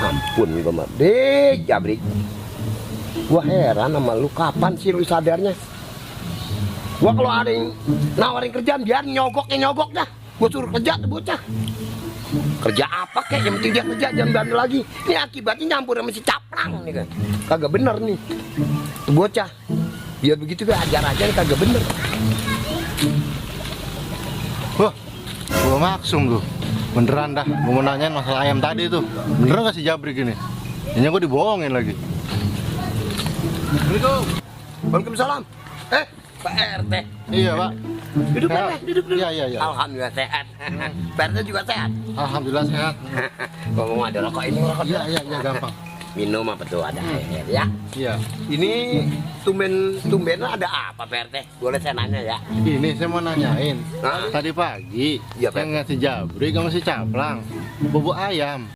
Ampun gua mah. Dek, Jabrik. Gua heran sama lu, kapan sih lu sadarnya? Gua kalau ada yang nawarin kerjaan biar nyogok dah. Gua suruh kerja tuh bocah. Kerja apa kek, yang penting dia kerja, jangan bandel lagi. Ini akibatnya nyampur sama si caplang nih kan. Kagak bener nih tuh bocah. Biar begitu gue ajar aja nih, kagak bener. Wah, gua maksum tuh. Beneran dah, gua mau nanyain masalah ayam tadi tuh. Beneran gak si Jabrik ini? Ini gua dibohongin lagi. Assalamualaikum. Waalaikumsalam. Pak RT. Iya, Pak. Duduk Sehat? Pak, duduk. Iya. Alhamdulillah sehat. Pak RT juga sehat. Alhamdulillah sehat. Ngomong ada rokok ini, rokok. Iya, gampang. Minum apa tuh, ada air ya. Iya. Ini tumben ada apa Pak RT? Boleh saya nanya ya? Ini saya mau nanyain. Hah? Tadi pagi, Iya, saya Pak. ngasih Jabrik sama si Caplang bobo ayam.